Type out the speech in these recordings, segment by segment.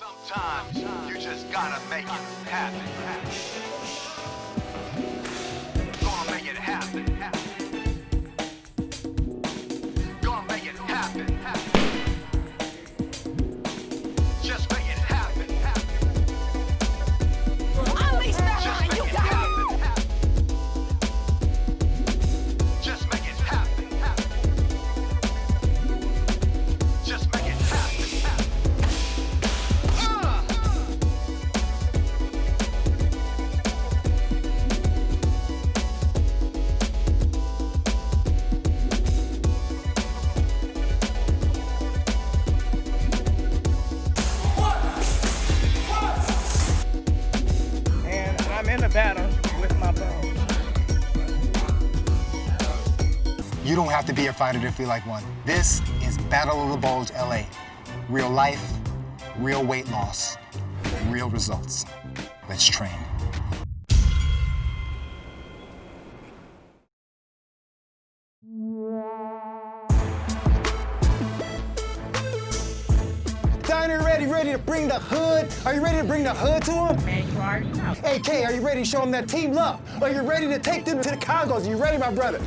Sometimes you just gotta make it happen. Gonna make it happen. Gonna make it happen. Just make it happen. Unleash that line, you got it. Just make it happen. Just make it happen. And I'm in a battle with my bones. You don't have to be a fighter to feel like one. This is Battle of the Bulge, LA. Real life, real weight loss, real results. Let's train. Diner ready to bring the hood? Are you ready to bring the hood to them? Man, you already know. AK, are you ready to show them that team love? Are you ready to take them to the Congos? Are you ready, my brother?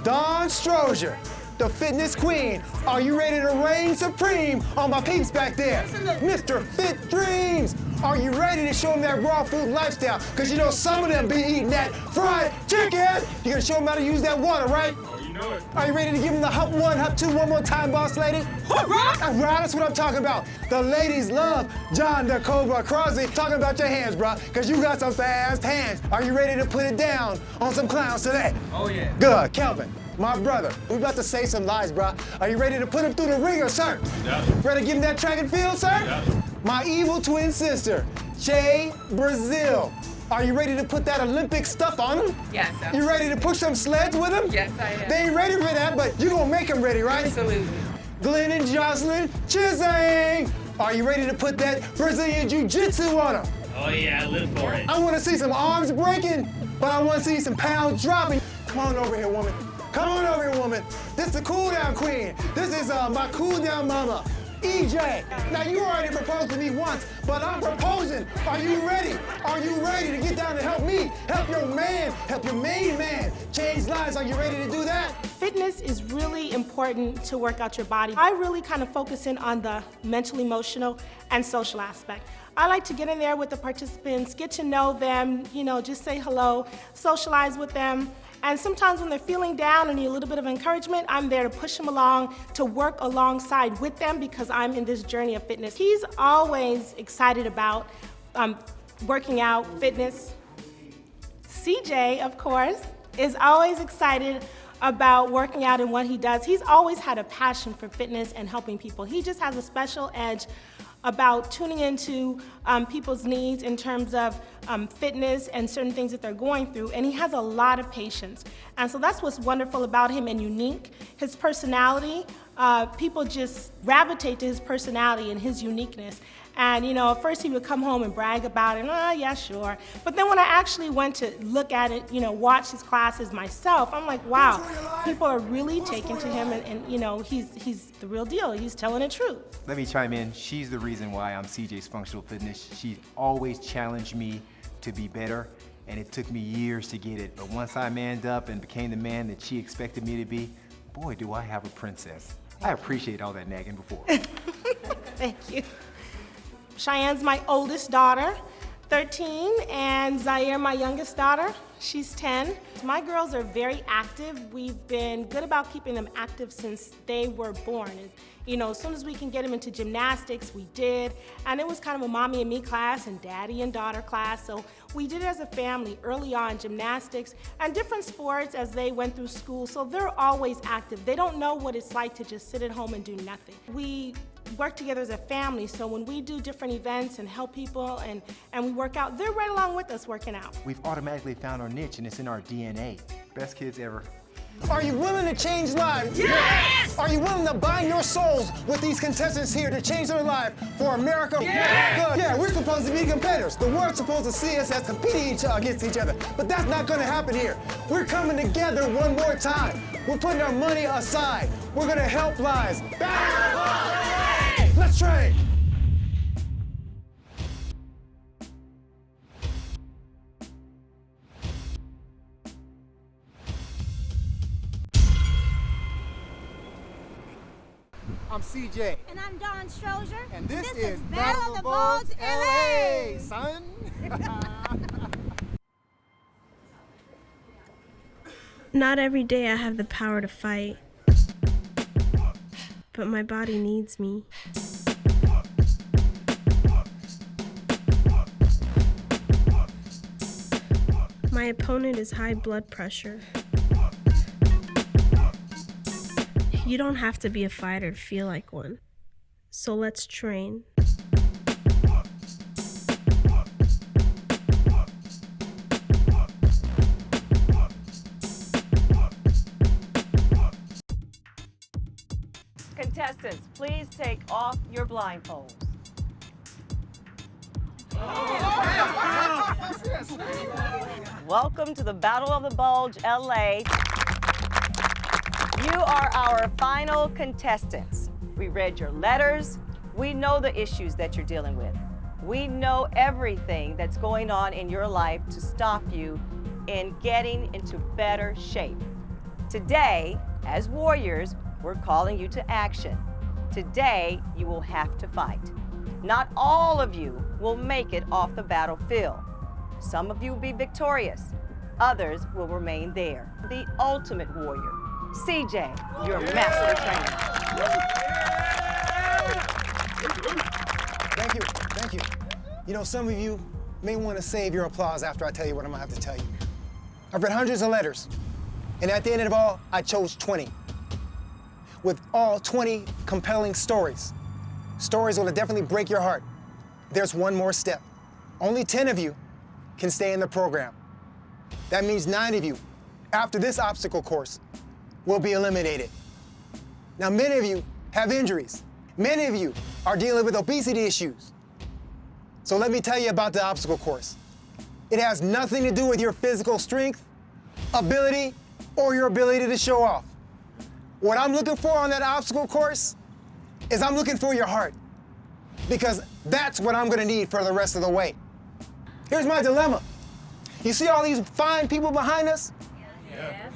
Dawn Strozier, the fitness queen. Are you ready to reign supreme on my peeps back there? Mr. Fit Dreams. Are you ready to show them that raw food lifestyle? Because you know some of them be eating that fried chicken. You're gonna show them how to use that water, right? Are you ready to give them the hop one, hop two, one more time, boss lady? All right, that's what I'm talking about. The ladies love John the Cobra Crosby. Talking about your hands, bro, because you got some fast hands. Are you ready to put it down on some clowns today? Oh, yeah. Good, Kelvin, my brother. We about to say some lies, bro. Are you ready to put him through the ringer, sir? Yeah. Ready to give him that track and field, sir? Yeah. My evil twin sister, Che Brazil. Are you ready to put that Olympic stuff on him? Yes, sir. You ready to push some sleds with him? Yes, I am. They ain't ready for that, but you gonna make them ready, right? Absolutely. Glenn and Jocelyn Chisang. Are you ready to put that Brazilian Jiu-Jitsu on them? Oh yeah, I live for it. I wanna see some arms breaking, but I wanna see some pounds dropping. Come on over here, woman. Come on over here, woman. This is the cool down queen. This is my cool down mama. EJ, now you already proposed to me once, but I'm proposing. Are you ready? Are you ready to get down and help me? Help your man, help your main man change lives. Are you ready to do that? Fitness is really important to work out your body. I really kind of focus in on the mental, emotional, and social aspect. I like to get in there with the participants, get to know them, you know, just say hello, socialize with them. And sometimes when they're feeling down and need a little bit of encouragement, I'm there to push them along, to work alongside with them because I'm in this journey of fitness. He's always excited about working out, fitness. CJ, of course, is always excited about working out and what he does. He's always had a passion for fitness and helping people. He just has a special edge about tuning into people's needs in terms of fitness and certain things that they're going through, and he has a lot of patience. And so that's what's wonderful about him and unique. His personality, people just gravitate to his personality and his uniqueness. And you know, at first he would come home and brag about it, oh yeah, sure. But then when I actually went to look at it, you know, watch his classes myself, I'm like, wow, people are really taking to him and you know, he's the real deal. He's telling the truth. Let me chime in. She's the reason why I'm CJ's Functional Fitness. She's always challenged me to be better, and it took me years to get it. But once I manned up and became the man that she expected me to be, boy, do I have a princess. I appreciate all that nagging before. Thank you. Cheyenne's my oldest daughter, 13, and Zaire, my youngest daughter, she's 10. My girls are very active. We've been good about keeping them active since they were born. And, you know, as soon as we can get them into gymnastics, we did. And it was kind of a mommy and me class and daddy and daughter class. So we did it as a family early on, gymnastics and different sports as they went through school. So they're always active. They don't know what it's like to just sit at home and do nothing. We work together as a family, so when we do different events and help people and we work out, they're right along with us working out. We've automatically found our niche, and it's in our DNA. Best kids ever. Are you willing to change lives? Yes! Are you willing to bind your souls with these contestants here to change their life for America? Yes! Good. Yeah, we're supposed to be competitors. The world's supposed to see us as competing against each other, but that's not gonna happen here. We're coming together one more time. We're putting our money aside. We're gonna help lives. Let's train. CJ. And I'm Dawn Strozier. And this is Battle of the Bulge LA, son. Not every day I have the power to fight, but my body needs me. My opponent is high blood pressure. You don't have to be a fighter to feel like one, so let's train. Contestants, please take off your blindfolds. Welcome to the Battle of the Bulge, LA. You are our final contestants. We read your letters. We know the issues that you're dealing with. We know everything that's going on in your life to stop you in getting into better shape. Today, as warriors, we're calling you to action. Today, you will have to fight. Not all of you will make it off the battlefield. Some of you will be victorious. Others will remain there. The ultimate warrior, CJ, your master trainer. Thank you, thank you. You know, some of you may want to save your applause after I tell you what I'm gonna have to tell you. I've read hundreds of letters, and at the end of it all, I chose 20. With all 20 compelling stories. Stories that will definitely break your heart. There's one more step. Only 10 of you can stay in the program. That means 9 of you, after this obstacle course, will be eliminated. Now, many of you have injuries. Many of you are dealing with obesity issues. So let me tell you about the obstacle course. It has nothing to do with your physical strength, ability, or your ability to show off. What I'm looking for on that obstacle course is I'm looking for your heart, because that's what I'm gonna need for the rest of the way. Here's my dilemma. You see all these fine people behind us? Yeah.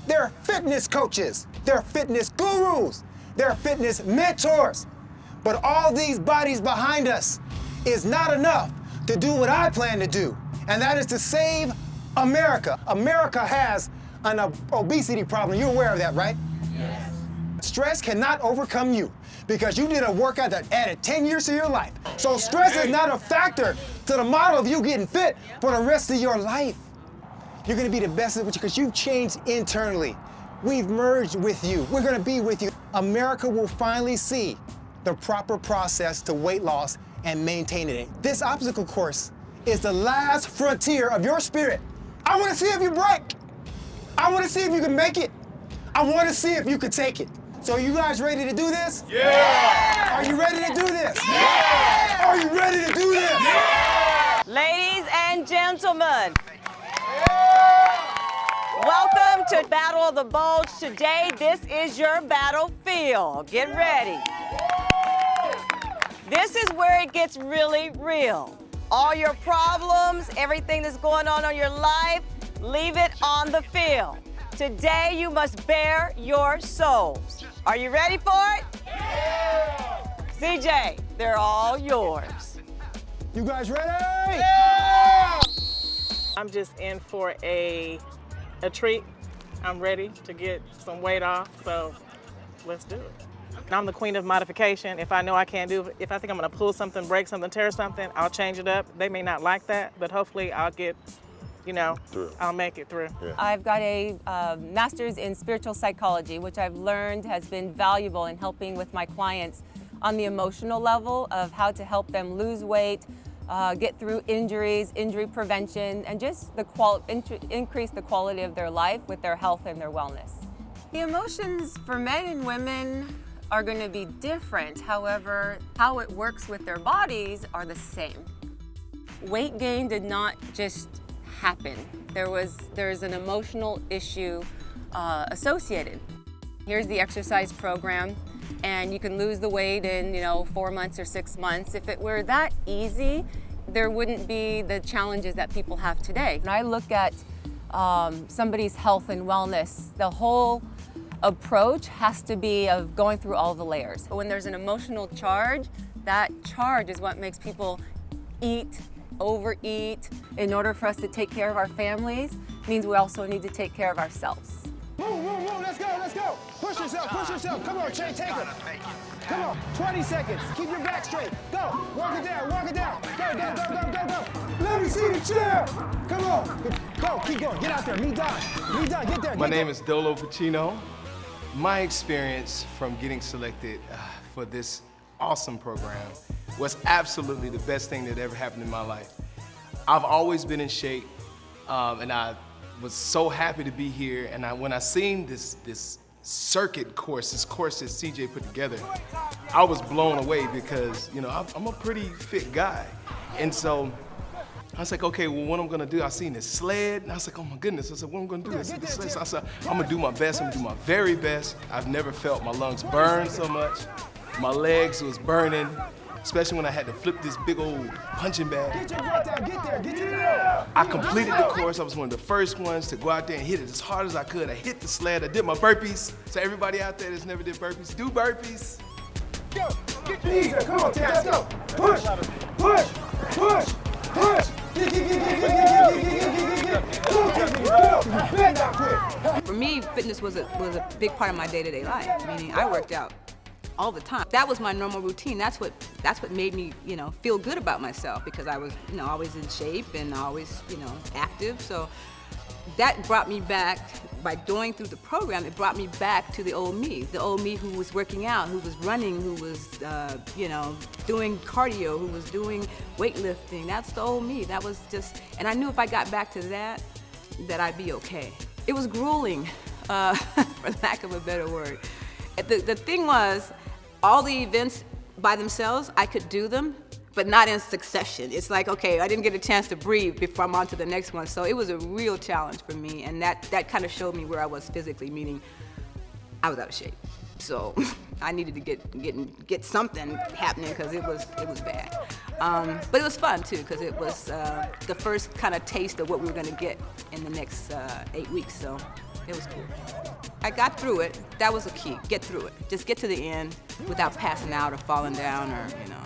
They're fitness coaches, they're fitness gurus, they're fitness mentors. But all these bodies behind us is not enough to do what I plan to do, and that is to save America. America has an obesity problem. You're aware of that, right? Yes. Stress cannot overcome you because you did a workout that added 10 years to your life. So stress is not a factor to the model of you getting fit for the rest of your life. You're gonna be the best of it because you've changed internally. We've merged with you. We're gonna be with you. America will finally see the proper process to weight loss and maintaining it. This obstacle course is the last frontier of your spirit. I wanna see if you break. I wanna see if you can make it. I want to see if you can take it. So are you guys ready to do this? Yeah! Are you ready to do this? Yeah! Are you ready to do this? Yeah! Ladies and gentlemen, welcome to Battle of the Bulge. Today, this is your battlefield. Get ready. This is where it gets really real. All your problems, everything that's going on in your life, leave it on the field. Today, you must bare your souls. Are you ready for it? Yeah! CJ, they're all yours. You guys ready? Yeah! I'm just in for a treat. I'm ready to get some weight off, so let's do it. I'm the queen of modification. If I know I can't do it, if I think I'm gonna pull something, break something, tear something, I'll change it up. They may not like that, but hopefully I'll get, you know, I'll make it through. Yeah. I've got a master's in spiritual psychology, which I've learned has been valuable in helping with my clients on the emotional level of how to help them lose weight, get through injuries, injury prevention, and just increase the quality of their life with their health and their wellness. The emotions for men and women are going to be different. However, how it works with their bodies are the same. Weight gain did not just happen. There's an emotional issue associated. Here's the exercise program, and you can lose the weight in 4 months or 6 months. If it were that easy, there wouldn't be the challenges that people have today. When I look at somebody's health and wellness, the whole approach has to be of going through all the layers. When there's an emotional charge, that charge is what makes people eat, overeat. In order for us to take care of our families, means we also need to take care of ourselves. Move, let's go. Push yourself. Come on, Che, take it. Come on, 20 seconds. Keep your back straight. Go, walk it down. Go. Let me see the chair. Come on, go, keep going. Get out there, meet Don, get there. My name is Dolo Pacino. My experience from getting selected for this awesome program was absolutely the best thing that ever happened in my life. I've always been in shape, and I was so happy to be here. And when I seen this circuit course, this course that CJ put together, I was blown away because, you know, I'm a pretty fit guy. And so I was like, okay, well, what I'm gonna do, I seen this sled, and I was like, oh my goodness. I said, what am I gonna do? I said, this sled. So I said, I'm gonna do my best, I'm gonna do my very best. I've never felt my lungs burn so much. My legs was burning, especially when I had to flip this big old punching bag. Get your breath out, get there. I completed the course. I was one of the first ones to go out there and hit it as hard as I could. I hit the sled, I did my burpees. So everybody out there that's never did burpees, do burpees. Go, get your knees there, come on, Terry, let's go. Push. Get. Bend down quick. For me, fitness was a big part of my day-to-day life, meaning I worked out all the time. That was my normal routine. That's what made me, you know, feel good about myself, because I was, you know, always in shape and always, you know, active. So that brought me back, by going through the program, it brought me back to the old me who was working out, who was running, who was, you know, doing cardio, who was doing weightlifting. That's the old me. That was just, and I knew if I got back to that I'd be okay. It was grueling, for lack of a better word. The thing was, all the events by themselves, I could do them, but not in succession. It's like, okay, I didn't get a chance to breathe before I'm on to the next one. So it was a real challenge for me, and that kind of showed me where I was physically, meaning I was out of shape. So I needed to get something happening, because it was bad. But it was fun too, because it was the first kind of taste of what we were gonna get in the next 8 weeks, so it was cool. I got through it. That was the key, get through it. Just get to the end without passing out or falling down, or, you know.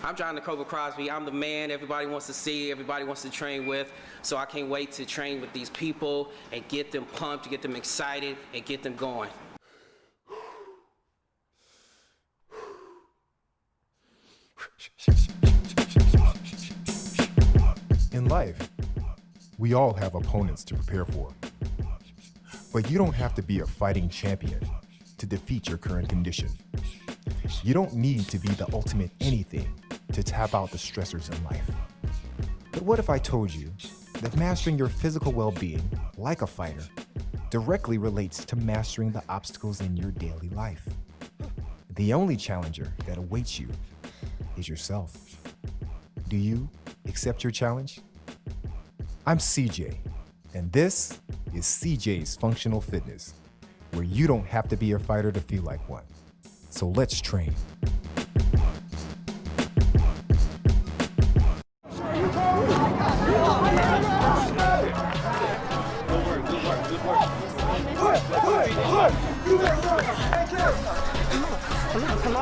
I'm John the Cobra Crosby. I'm the man everybody wants to see, everybody wants to train with. So I can't wait to train with these people and get them pumped, get them excited, and get them going. In life, we all have opponents to prepare for. But you don't have to be a fighting champion to defeat your current condition. You don't need to be the ultimate anything to tap out the stressors in life. But what if I told you that mastering your physical well-being, like a fighter, directly relates to mastering the obstacles in your daily life? The only challenger that awaits you is yourself. Do you accept your challenge? I'm CJ, and this is CJ's Functional Fitness, where you don't have to be a fighter to feel like one. So let's train.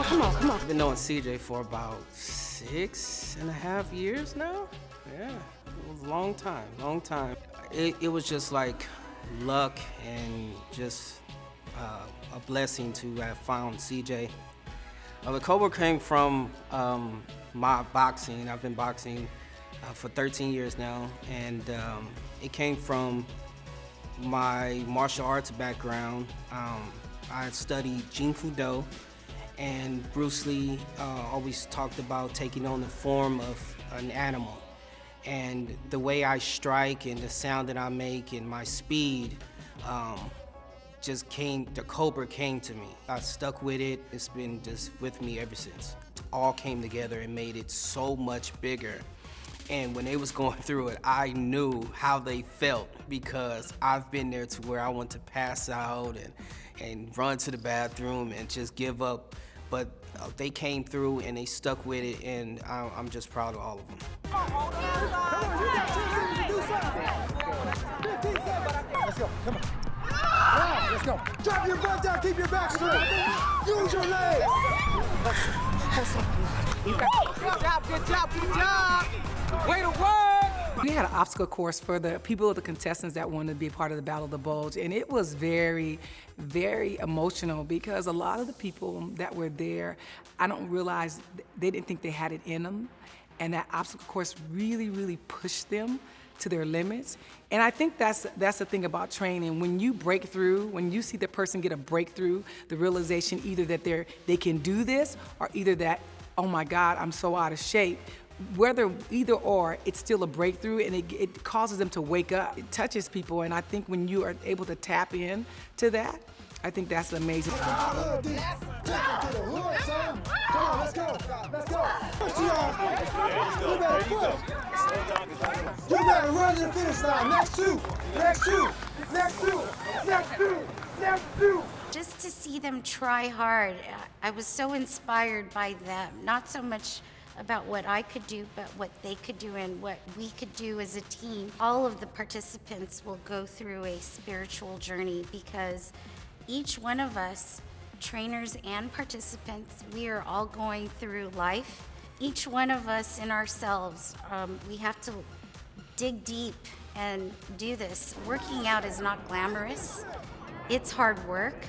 Come on. I've been knowing CJ for about 6.5 years now. Yeah, it was a long time. It was just like luck and just a blessing to have found CJ. The Cobra came from my boxing. I've been boxing for 13 years now, and it came from my martial arts background. I studied Jeet Kune Do, and Bruce Lee always talked about taking on the form of an animal. And the way I strike and the sound that I make and my speed the Cobra came to me. I stuck with it. It's been just with me ever since. It all came together and made it so much bigger. And when they was going through it, I knew how they felt, because I've been there to where I want to pass out and run to the bathroom and just give up. But they came through and they stuck with it, and I'm just proud of all of them. let's go. Drop your butt down, keep your back straight. Use your legs. Good job. Way to work. We had an obstacle course for the people, the contestants that wanted to be a part of the Battle of the Bulge, and it was very, very emotional because a lot of the people that were there, I don't realize they didn't think they had it in them, and that obstacle course really, really pushed them to their limits. And I think that's the thing about training. When you break through, when you see the person get a breakthrough, the realization either that they can do this or either that, oh my God, I'm so out of shape. Whether either or, it's still a breakthrough, and it causes them to wake up. It touches people, and I think when you are able to tap in to that, I think that's amazing. Come on, let's go. Push you off. You better push. You better run to the finish line. Next two. Just to see them try hard, I was so inspired by them. Not so much about what I could do, but what they could do and what we could do as a team. All of the participants will go through a spiritual journey because each one of us, trainers and participants, we are all going through life. Each one of us in ourselves, we have to dig deep and do this. Working out is not glamorous. It's hard work,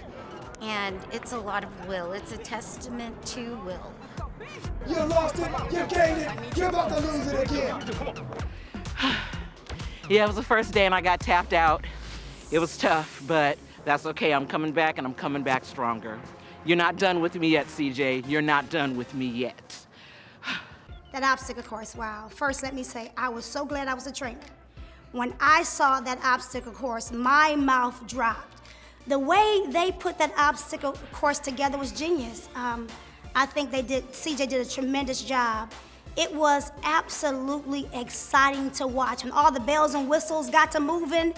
and it's a lot of will. It's a testament to will. You lost it, you gained it, you're about to lose it again. Yeah, it was the first day and I got tapped out. It was tough, but that's okay. I'm coming back and I'm coming back stronger. You're not done with me yet, CJ. You're not done with me yet. That obstacle course, wow. First, let me say, I was so glad I was a trainer. When I saw that obstacle course, my mouth dropped. The way they put that obstacle course together was genius. I think CJ did a tremendous job. It was absolutely exciting to watch. When all the bells and whistles got to moving,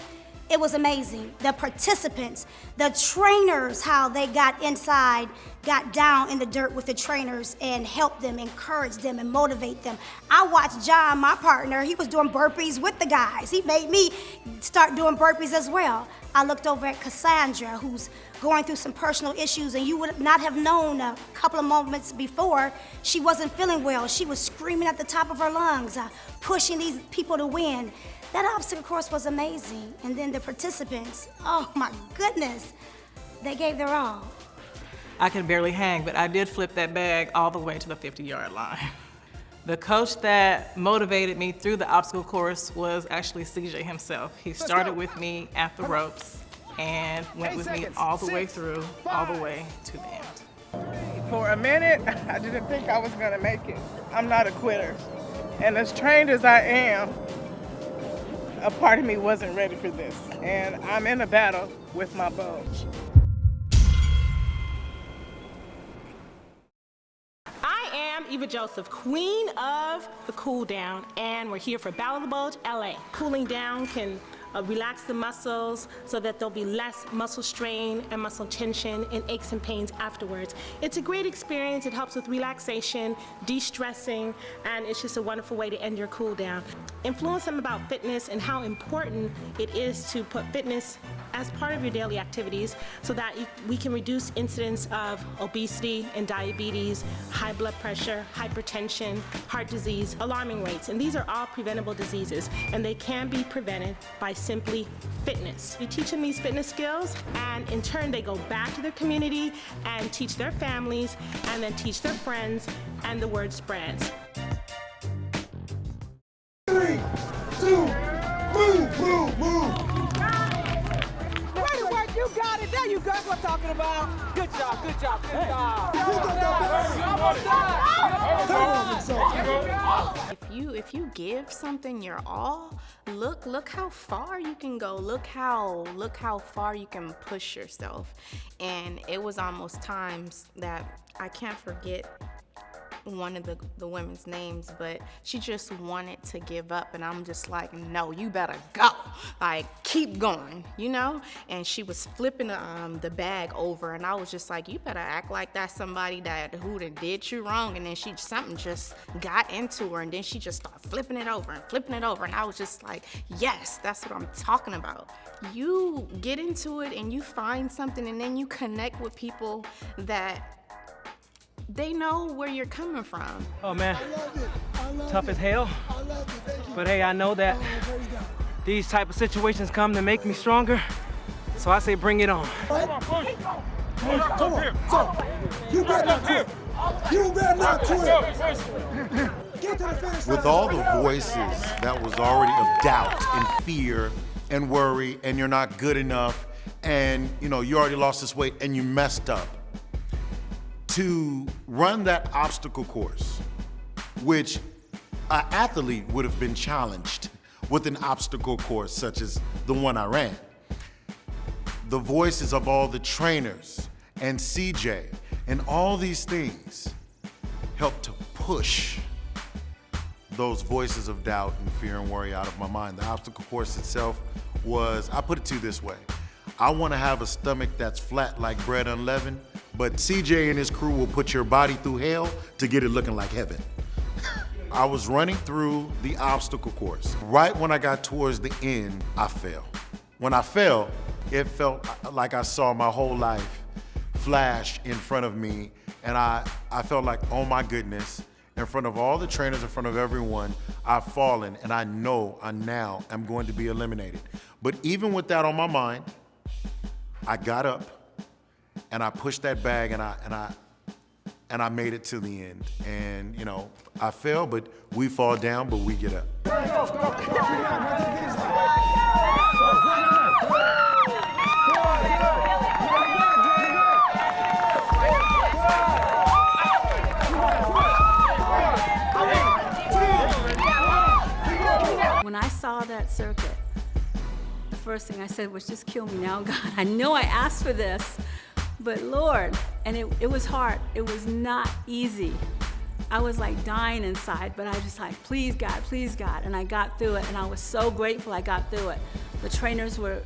it was amazing. The participants, the trainers, how they got inside, got down in the dirt with the trainers and helped them, encouraged them, and motivate them. I watched John, my partner, he was doing burpees with the guys. He made me start doing burpees as well. I looked over at Cassandra, who's going through some personal issues, and you would not have known a couple of moments before she wasn't feeling well. She was screaming at the top of her lungs, pushing these people to win. That obstacle course was amazing. And then the participants, oh my goodness, they gave their all. I could barely hang, but I did flip that bag all the way to the 50-yard line. The coach that motivated me through the obstacle course was actually CJ himself. He started with me at the ropes and went with me all the way through, all the way to the end. For a minute, I didn't think I was gonna make it. I'm not a quitter. And as trained as I am, a part of me wasn't ready for this. And I'm in a battle with my bulge. I am Eva Joseph, queen of the cool down, and we're here for Battle of the Bulge, LA. Cooling down can relax the muscles so that there'll be less muscle strain and muscle tension and aches and pains afterwards. It's a great experience. It helps with relaxation, de-stressing, and it's just a wonderful way to end your cool down. Influence them about fitness and how important it is to put fitness as part of your daily activities so that we can reduce incidence of obesity and diabetes, high blood pressure, hypertension, heart disease, alarming rates. And these are all preventable diseases, and they can be prevented by simply fitness. We teach them these fitness skills, and in turn they go back to their community and teach their families, and then teach their friends, and the word spreads. 3, 2, move. Way to work, you got it. There you go. That's what I'm talking about. Good job. If you give something your all, look how far you can go. Look how far you can push yourself. And it was almost times that I can't forget one of the women's names, but she just wanted to give up, and I'm just like, no, you better go. Like, keep going, you know? And she was flipping the bag over, and I was just like, you better act like that's somebody who did you wrong, and then something just got into her, and then she just started flipping it over, and I was just like, yes, that's what I'm talking about. You get into it, and you find something, and then you connect with people that they know where you're coming from. Oh man, tough as hell. But hey, I know that these type of situations come to make me stronger. So I say bring it on. Come on. So, you better not quit. You better not quit. Get to the finish line. With all the voices that was already of doubt and fear and worry, and you're not good enough, and you already lost this weight and you messed up. To run that obstacle course, which an athlete would have been challenged with an obstacle course such as the one I ran. The voices of all the trainers and CJ and all these things helped to push those voices of doubt and fear and worry out of my mind. The obstacle course itself was, I put it to you this way, I want to have a stomach that's flat like bread unleavened, but CJ and his crew will put your body through hell to get it looking like heaven. I was running through the obstacle course. Right when I got towards the end, I fell. When I fell, it felt like I saw my whole life flash in front of me, and I felt like, oh my goodness, in front of all the trainers, in front of everyone, I've fallen, and I know I now am going to be eliminated. But even with that on my mind, I got up, and I pushed that bag, and I made it to the end. And I fell, but we fall down, but we get up. When I saw that circuit, the first thing I said was, just kill me now, God. I know I asked for this, but Lord, and it was hard. It was not easy. I was like dying inside, but I was just like, please God, and I got through it, and I was so grateful I got through it. The trainers were,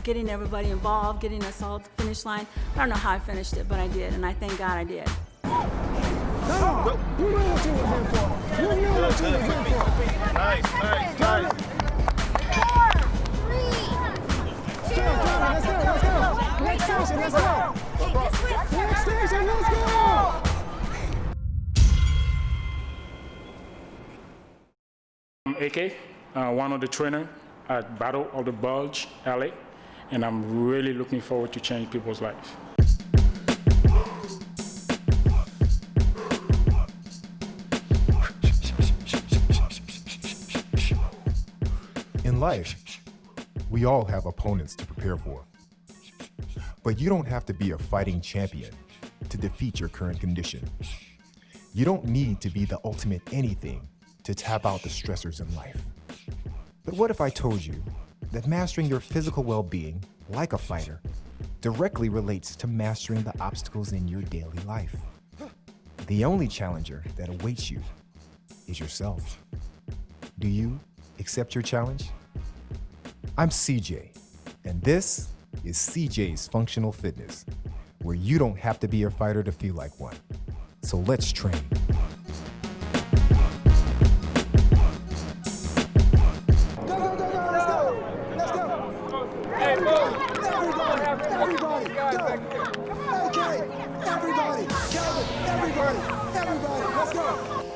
getting everybody involved, getting us all to the finish line. I don't know how I finished it, but I did, and I thank God I did. You know what you was in for. You knew what you was in for. Nice. 4, 3, 2, let's go. Next station, let's go. Next station, let's go. I'm AK, one of the trainers at Battle of the Bulge, LA, and I'm really looking forward to change people's lives. In life, we all have opponents to prepare for. But you don't have to be a fighting champion to defeat your current condition. You don't need to be the ultimate anything to tap out the stressors in life. But what if I told you that mastering your physical well-being, like a fighter, directly relates to mastering the obstacles in your daily life? The only challenger that awaits you is yourself. Do you accept your challenge? I'm CJ, and this is CJ's Functional Fitness, where you don't have to be a fighter to feel like one. So let's train.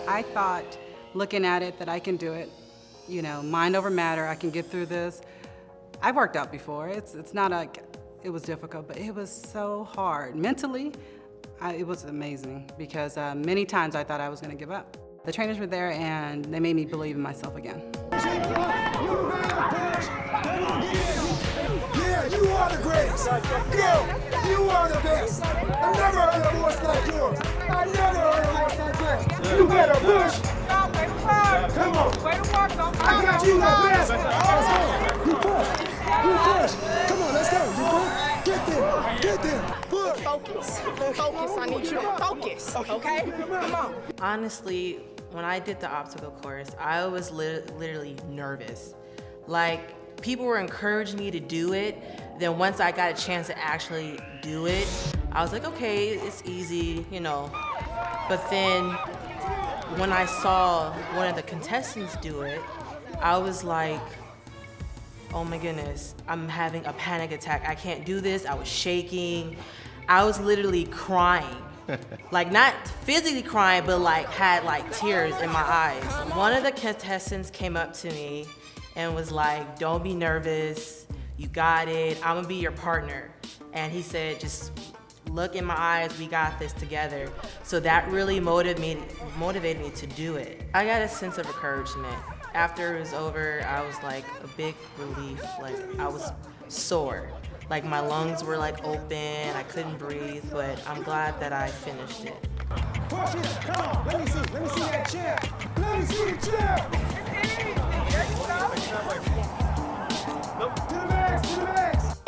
I thought, looking at it, that I can do it. Mind over matter, I can get through this. I've worked out before. It's not like it was difficult, but it was so hard. Mentally, it was amazing because many times I thought I was gonna give up. The trainers were there and they made me believe in myself again. Yeah, you are the greatest. Girl, you are the best. I've never heard a voice like yours. I've never heard a voice like yours. You better push. Come on. I got you the best. Let's go. You push. Come on, let's go. You push. Get there. Push. focus. Focus, I need you to focus, okay? Come on. Honestly, when I did the obstacle course, I was literally nervous. Like, people were encouraging me to do it. Then once I got a chance to actually do it, I was like, okay, it's easy, you know. But then when I saw one of the contestants do it, I was like, oh my goodness, I'm having a panic attack. I can't do this. I was shaking. I was literally crying. Like, not physically crying, but like had like tears in my eyes. One of the contestants came up to me and was like, don't be nervous. You got it. I'm gonna be your partner. And he said, just look in my eyes. We got this together. So that really motivated me to do it. I got a sense of encouragement. After it was over, I was like a big relief. Like, I was sore. Like, my lungs were like open, I couldn't breathe, but I'm glad that I finished it. Push it, come on, let me see that chair. Let me see the chair. To the max.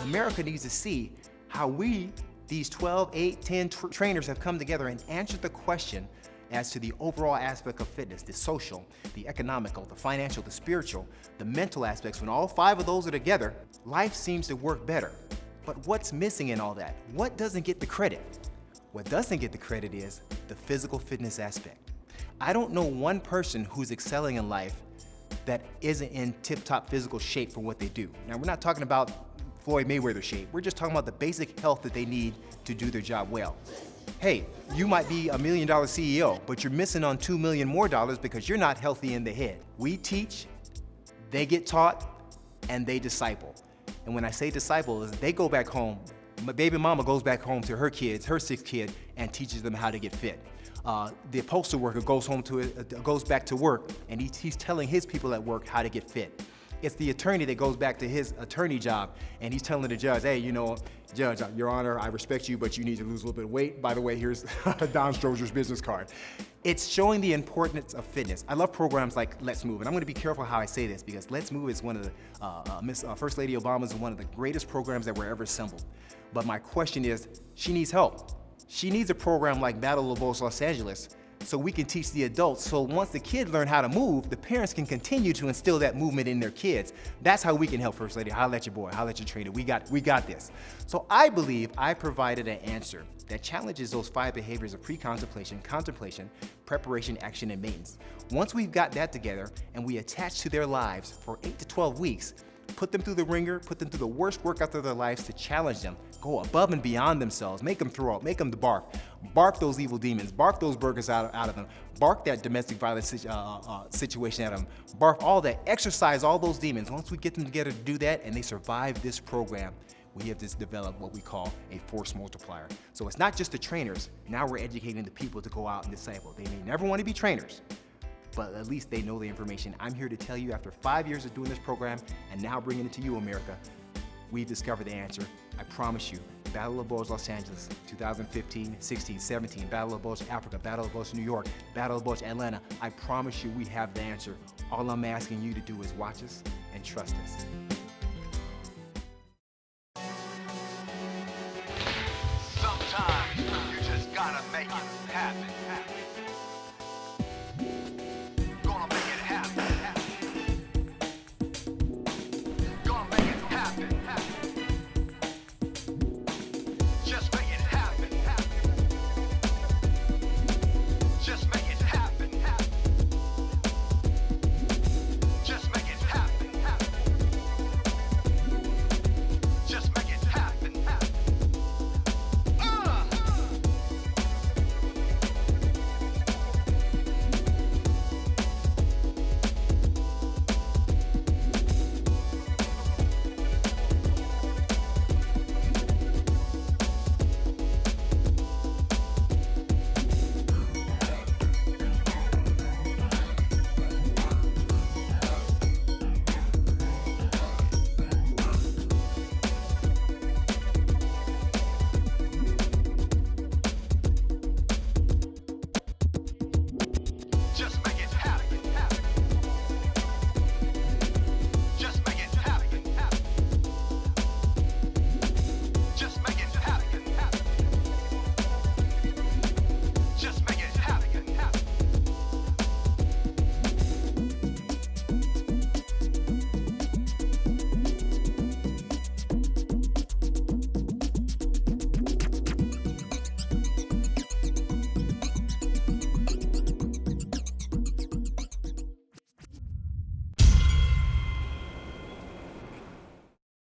America needs to see how we, these 12, 8, 10 trainers have come together and answered the question as to the overall aspect of fitness, the social, the economical, the financial, the spiritual, the mental aspects. When all 5 of those are together, life seems to work better. But what's missing in all that? What doesn't get the credit? What doesn't get the credit is the physical fitness aspect. I don't know one person who's excelling in life that isn't in tip-top physical shape for what they do. Now, we're not talking about Floyd Mayweather shape. We're just talking about the basic health that they need to do their job well. Hey, you might be $1 million CEO, but you're missing on $2 million more because you're not healthy in the head. We teach, they get taught, and they disciple. And when I say disciple, is they go back home. My baby mama goes back home to her kids, her 6th kid, and teaches them how to get fit. The postal worker goes back to work, and he's telling his people at work how to get fit. It's the attorney that goes back to his attorney job, and he's telling the judge, hey, you know, Judge, Your Honor, I respect you, but you need to lose a little bit of weight. By the way, here's Don Stroger's business card. It's showing the importance of fitness. I love programs like Let's Move, and I'm gonna be careful how I say this because Let's Move is one of the, First Lady Obama is one of the greatest programs that were ever assembled. But my question is, she needs help. She needs a program like Battle of Los Angeles so we can teach the adults. So once the kids learn how to move, the parents can continue to instill that movement in their kids. That's how we can help, First Lady. Holla at your boy, holla at your trainer. We got this. So I believe I provided an answer that challenges those 5 behaviors of pre-contemplation, contemplation, preparation, action, and maintenance. Once we've got that together and we attach to their lives for 8 to 12 weeks, put them through the ringer, put them through the worst workout of their lives to challenge them, go above and beyond themselves, make them throw up, make them bark those evil demons, bark those burgers out of them, bark that domestic violence situation at them, bark all that, exercise all those demons. Once we get them together to do that and they survive this program, we have just developed what we call a force multiplier. So it's not just the trainers, now we're educating the people to go out and disciple. They may never want to be trainers, but at least they know the information. I'm here to tell you after 5 years of doing this program and now bringing it to you, America, we've discovered the answer. I promise you, Battle of Bulge Los Angeles, 2015, 16, 17, Battle of Bulge Africa, Battle of Bulge New York, Battle of Bulge Atlanta. I promise you we have the answer. All I'm asking you to do is watch us and trust us. Sometimes you just gotta make it happen.